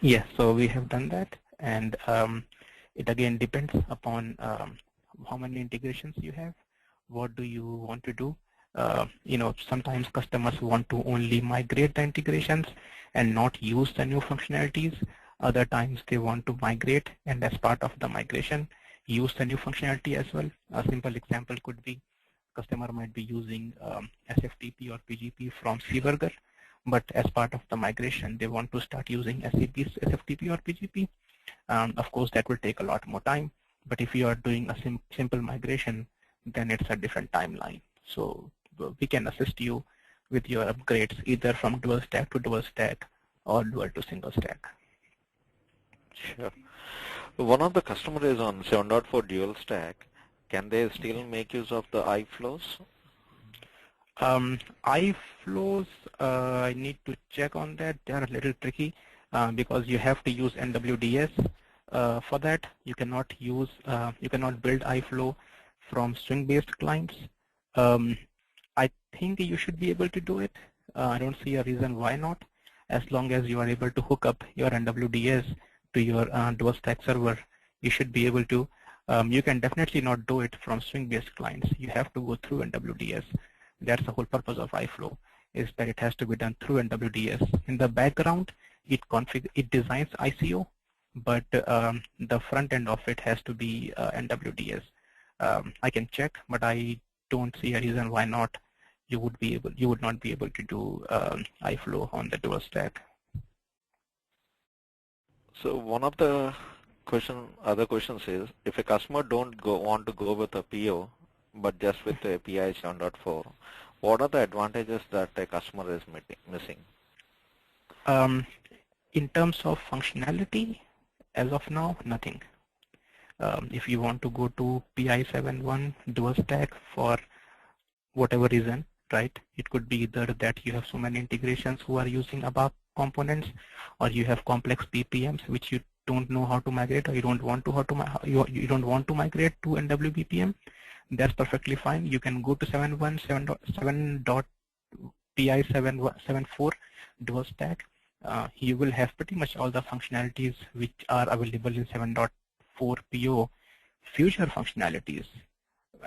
Yes, so we have done that, and it again depends upon how many integrations you have. What do you want to do? Sometimes customers want to only migrate the integrations and not use the new functionalities. Other times they want to migrate, and as part of the migration, use the new functionality as well. A simple example could be customer might be using SFTP or PGP from Seaburger, but as part of the migration, they want to start using SAP's SFTP or PGP. Of course, that will take a lot more time, but if you are doing a simple migration, then it's a different timeline. So we can assist you with your upgrades either from dual stack to dual stack or dual to single stack. Sure. One of the customers is on 7.4 dual stack. Can they still make use of the iFlows? iFlows, I need to check on that. They are a little tricky because you have to use NWDS for that. You cannot use, you cannot build iFlow from string-based clients. I think you should be able to do it. I don't see a reason why not, as long as you are able to hook up your NWDS to your dual stack server. You should be able to. You can definitely not do it from string-based clients. You have to go through NWDS. That's the whole purpose of iFlow, is that it has to be done through NWDS. In the background, it designs ICO, but the front end of it has to be NWDS. I can check, but I don't see a reason why not. You would not be able to do iFlow on the dual stack. So one of the other questions is, if a customer want to go with a PO, but just with the API 7.4, what are the advantages that a customer is missing? In terms of functionality, as of now, nothing. If you want to go to PI 7.1 dual stack for whatever reason, right? It could be either that you have so many integrations who are using ABAP components, or you have complex BPMs which you don't know how to migrate, or you don't want to you don't want to migrate to NWBPM. That's perfectly fine. You can go to 7.4 dual stack. You will have pretty much all the functionalities which are available in 7.4 PO future functionalities,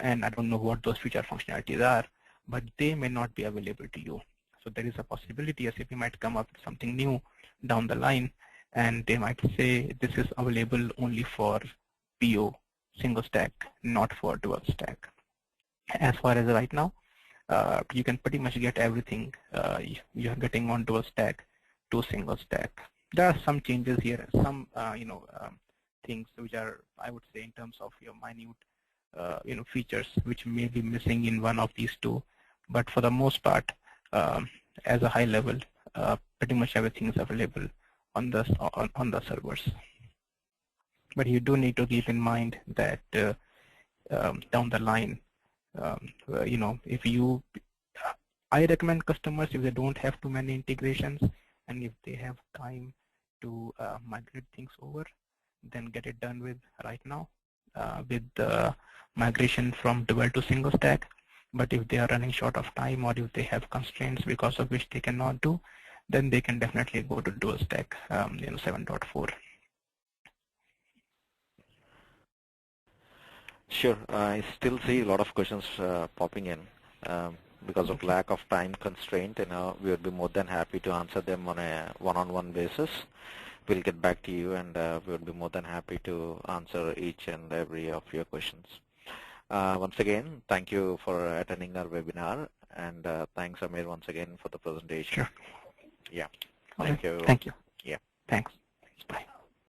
and I don't know what those future functionalities are, but they may not be available to you. So there is a possibility SAP might come up with something new down the line, and they might say this is available only for PO single stack, not for dual stack. As far as right now, you can pretty much get everything you are getting on dual stack to single stack. There are some changes here, some things which are, I would say, in terms of your minute features which may be missing in one of these two, but for the most part, as a high level, pretty much everything is available on the servers. But you do need to keep in mind that down the line, I recommend customers, if they don't have too many integrations and if they have time to migrate things over, then get it done with right now with the migration from dual to single stack. But if they are running short of time, or if they have constraints because of which they cannot do, then they can definitely go to dual stack 7.4. Sure. I still see a lot of questions popping in. Because of lack of time constraint, we would be more than happy to answer them on a one-on-one basis. We'll get back to you, and we would be more than happy to answer each and every of your questions. Once again, thank you for attending our webinar, and thanks, Aamir, once again for the presentation. Sure. Yeah. Okay. Thank you. Thank you. Yeah. Thanks. Bye.